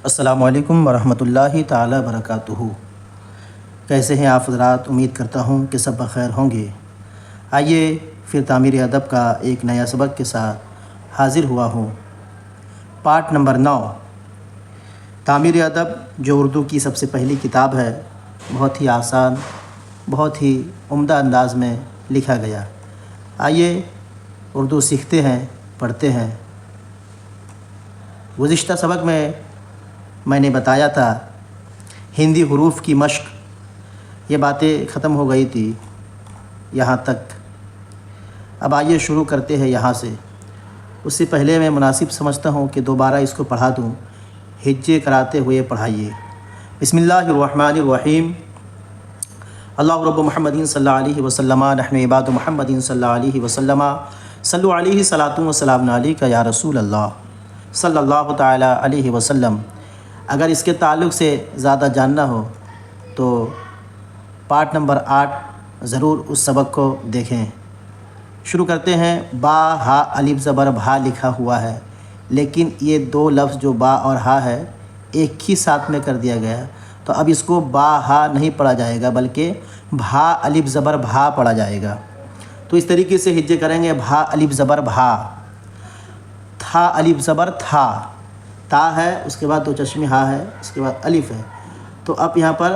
السلام علیکم ورحمۃ اللہ تعالی وبرکاتہ۔ کیسے ہیں آپ حضرات؟ امید کرتا ہوں کہ سب بخیر ہوں گے۔ آئیے پھر تعمیر ادب کا ایک نیا سبق کے ساتھ حاضر ہوا ہوں۔ پارٹ نمبر 9، تعمیر ادب جو اردو کی سب سے پہلی کتاب ہے، بہت ہی آسان، بہت ہی عمدہ انداز میں لکھا گیا۔ آئیے اردو سیکھتے ہیں، پڑھتے ہیں۔ گزشتہ سبق میں نے بتایا تھا ہندی حروف کی مشق، یہ باتیں ختم ہو گئی تھی یہاں تک۔ اب آئیے شروع کرتے ہیں یہاں سے۔ اس سے پہلے میں مناسب سمجھتا ہوں کہ دوبارہ اس کو پڑھا دوں، ہجے کراتے ہوئے پڑھائیے۔ بسم اللہ الرحمن الرحیم۔ اللہ رب محمد صلی اللہ علیہ وسلم، نحن عباد محمد صلی اللہ علیہ وسلم، صلو علیہ صلاۃ و سلام علیک یا رسول اللہ صلی اللہ تعالیٰ علیہ وسلم۔ اگر اس کے تعلق سے زیادہ جاننا ہو تو پارٹ نمبر 8 ضرور اس سبق کو دیکھیں۔ شروع کرتے ہیں۔ با ہا الف زبر بھا لکھا ہوا ہے، لیکن یہ دو لفظ جو با اور ہا ہے ایک ہی ساتھ میں کر دیا گیا، تو اب اس کو با ہا نہیں پڑھا جائے گا بلکہ بھا الف زبر بھا پڑھا جائے گا۔ تو اس طریقے سے ہجے کریں گے۔ بھا الف زبر بھا، تھا الف زبر تھا، تا ہے، اس کے بعد دو چشمی ہا ہے، اس کے بعد الف ہے، تو اب یہاں پر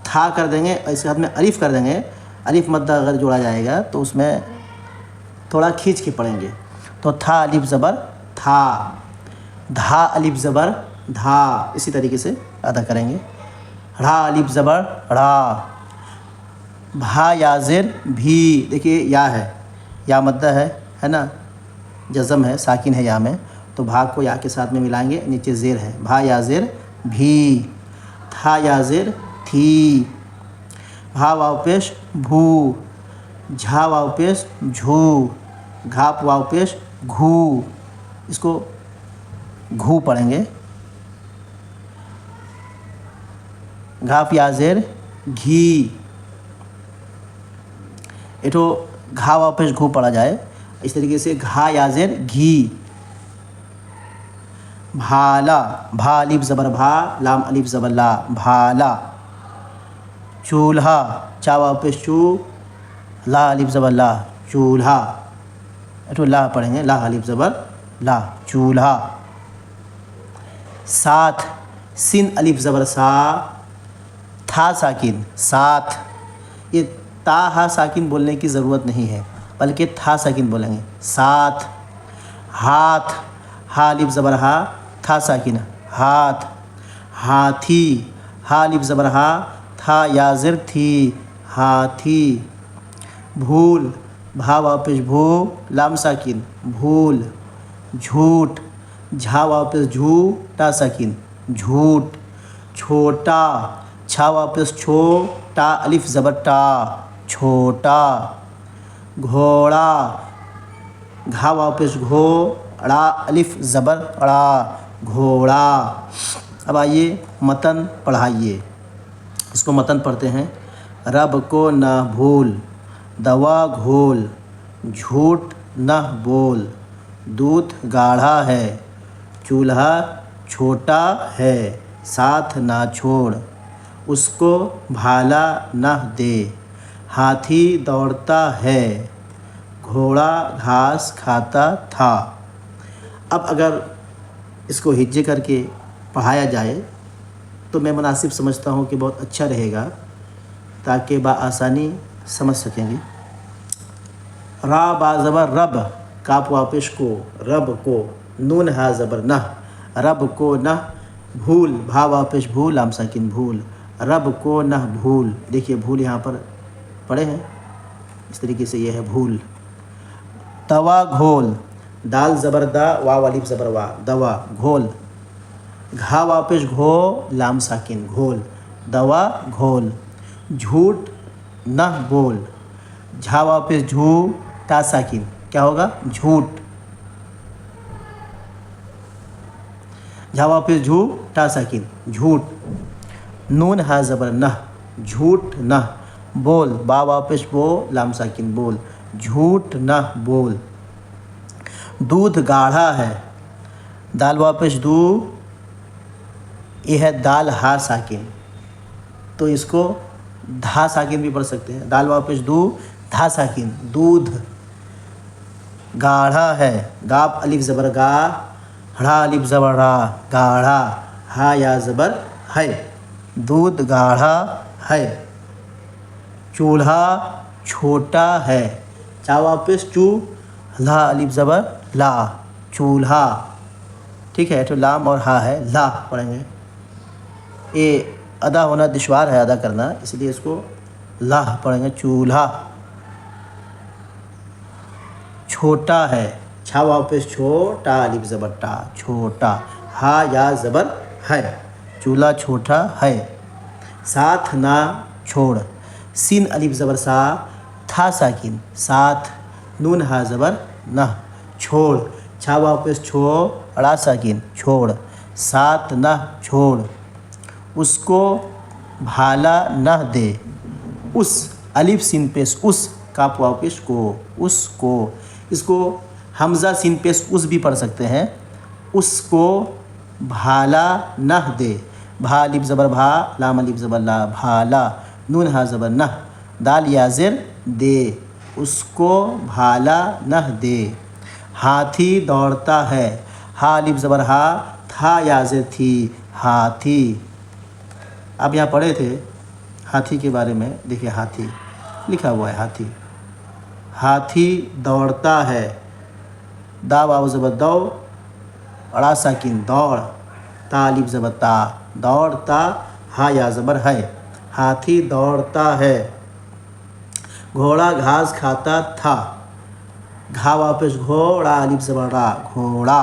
تھا کر دیں گے، اس کے بعد میں الف کر دیں گے۔ الف مدہ اگر جوڑا جائے گا تو اس میں تھوڑا کھینچ کے پڑھیں گے، تو تھا الف زبر تھا، دھا الف زبر دھا، اسی طریقے سے ادا کریں گے۔ ڑھا الف زبر ڑھا، بھا یا زیر بھی، دیکھیے یا ہے، یا مدہ ہے نا، جزم ہے، ساکن ہے یا میں، تو بھا کو یا کے ساتھ میں ملائیں گے، نیچے زیر ہے، بھا یا زیر بھی، تھا یا زیر تھی، بھا واو پیش بھو، جھا واو پیش جھو، گھاپ واو پیش گھو، اس کو گھو پڑھیں گے۔ گھاپ یا زیر گھی، ایٹو گھا واو پیش گھو پڑھا جائے، اس طریقے سے گھا یا زیر گھی۔ بھالا، بھا الف زبر بھا، لام الف زبر لا، بھالا۔ چولہا، چا واو پیش چو، لا الف زبر لا، چولہا، ایٹو لا پڑھیں گے، لا الف زبر لا، چولہا۔ ساتھ، سین الف زبر سا، تھا ساکن، ساتھ، یہ تا ہا ساکن بولنے کی ضرورت نہیں ہے بلکہ تھا ساکن بولیں گے، ساتھ۔ ہاتھ، ہا الف زبر ہا، تھا ساکن، ہاتھ۔ ہاتھی، ہا الف زبر ہا، تھا یا زر تھی، ہاتھی۔ بھول، بھا واو پیش بھو، لام ساکن، بھول۔ جھوٹ، جھا واو پیش جھو، ٹا ساکن، جھوٹ۔ چھوٹا، چھا واو پیش چھو، ٹا الف زبر ٹا، چھوٹا۔ گھوڑا، گھا واو پیش گھو، ڑا الف زبر ڑا، گھوڑا۔ اب آئیے متن پڑھائیے، اس کو متن پڑھتے ہیں۔ رب کو نہ بھول، دوا گھول، جھوٹ نہ بول، دودھ گاڑھا ہے، چولہا چھوٹا ہے، ساتھ نہ چھوڑ، اس کو بھالا نہ دے، ہاتھی دوڑتا ہے، گھوڑا گھاس کھاتا تھا۔ اب اگر اس کو ہجے کر کے پڑھایا جائے تو میں مناسب سمجھتا ہوں کہ بہت اچھا رہے گا، تاکہ بآسانی سمجھ سکیں گے۔ را با زبر رب، کاف واو پیش کو، رب کو، نون ہا زبر نہ، رب کو نہ بھول، بھا واو پیش بھول، لام ساکن بھول، رب کو نہ بھول۔ دیکھیے بھول یہاں پر پڑھے ہیں، اس طریقے سے یہ ہے بھول۔ دوا گھول، دال زبر دا، واو الف زبر وا، دوا گھول۔ گھا واو پیش گھو، لام ساکن، گھول، دوا گھول۔ جھوٹ نہ بول، جھا واو پیش جھو، تا ساکن، کیا ہوگا؟ جھوٹ۔ جھا واو پیش جھو، تا ساکن، جھوٹ۔ نون ہا زبر نہ، جھوٹ نہ بول، با واو پیش بو، لام ساکن بول، جھوٹ نہ بول۔ دودھ گاڑھا ہے، دال واو پیش دو، یہ ہے دال ہا ساکن، تو اس کو دھا ساکن بھی پڑھ سکتے ہیں، دال واو پیش دو دھا ساکن دودھ۔ گاڑھا ہے، گاپ الف زبر گا، ہڑا الف زبر را، گاڑھا، ہا یا زبر ہے، دودھ گاڑھا ہے۔ چولہا چھوٹا ہے، چا واپس چو، لا الف زبر لا، چولہا، ٹھیک ہے، تو لام اور ہا ہے، لا پڑھیں گے، یہ ادا ہونا دشوار ہے ادا کرنا، اس لیے اس کو لا پڑھیں گے، چولہا۔ چھوٹا ہے، چھا واپس چھو، ٹا الف زبر ٹا، چھوٹا، ہا یا زبر ہے، چولہا چھوٹا ہے۔ ساتھ نہ چھوڑ، سین الف زبر سا، تھا ساکن، ساتھ، نون ہا زبر نہ، چھوڑ، چھا واپس چھو، اڑا ساکن، چھوڑ، ساتھ نہ چھوڑ۔ اس کو بھالا نہ دے، اس الف سین پیش اس، کاف واپس کو، اس کو، اس کو حمزہ سین پیش اس بھی پڑھ سکتے ہیں، اس کو بھالا نہ دے، بھا الف زبر بھا، لام الف زبر لا، بھالا، نون ہا زبر نہ، دال یا زر دے، اس کو بھالا نہ دے۔ ہاتھی دوڑتا ہے، ہا الف زبر ہا، تھا یا زر تھی، ہاتھی۔ آپ یہاں پڑھے تھے ہاتھی کے بارے میں، دیکھیے ہاتھی لکھا ہوا ہے، ہاتھی، ہاتھی دوڑتا ہے، دا واو زبر دو، اڑا ساکن دوڑ، تا الف زبر تا، دوڑتا، ہا یا زبر ہے، ہاتھی دوڑتا ہے۔ گھوڑا گھاس کھاتا تھا، گھا واپس گھوڑا الف زبر را، گھوڑا،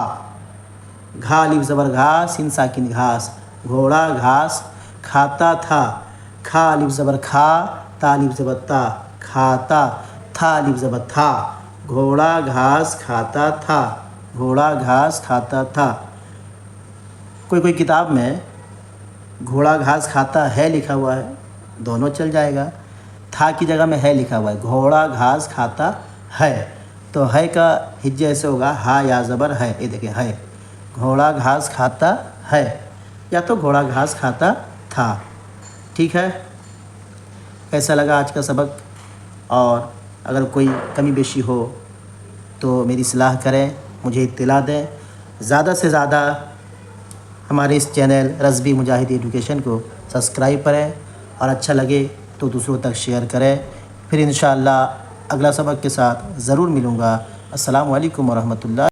گھا الف زبر گھا، سین ساکن گھاس، گھوڑا گھاس کھاتا تھا، کھا الف زبر کھا، تا الف زبر تا، کھاتا، تھا الف زبر تھا، گھوڑا گھاس کھاتا تھا، گھوڑا گھاس کھاتا تھا۔ کوئی کتاب میں گھوڑا گھاس کھاتا ہے لکھا ہوا ہے، دونوں چل جائے گا، تھا کی جگہ میں ہے لکھا ہوا ہے، گھوڑا گھاس کھاتا ہے، تو ہے کا ہجے ایسے ہوگا، ہا یا زبر ہے، یہ دیکھیں ہے، گھوڑا گھاس کھاتا ہے، یا تو گھوڑا گھاس کھاتا تھا۔ ٹھیک ہے، کیسا لگا آج کا سبق؟ اور اگر کوئی کمی بیشی ہو تو میری اصلاح کریں، مجھے اطلاع دیں، زیادہ سے زیادہ ہمارے اس چینل رضوی مجاہد ایڈوکیشن کو سبسکرائب کریں، اور اچھا لگے تو دوسروں تک شیئر کریں۔ پھر انشاءاللہ اگلا سبق کے ساتھ ضرور ملوں گا۔ السلام علیکم ورحمۃ اللہ۔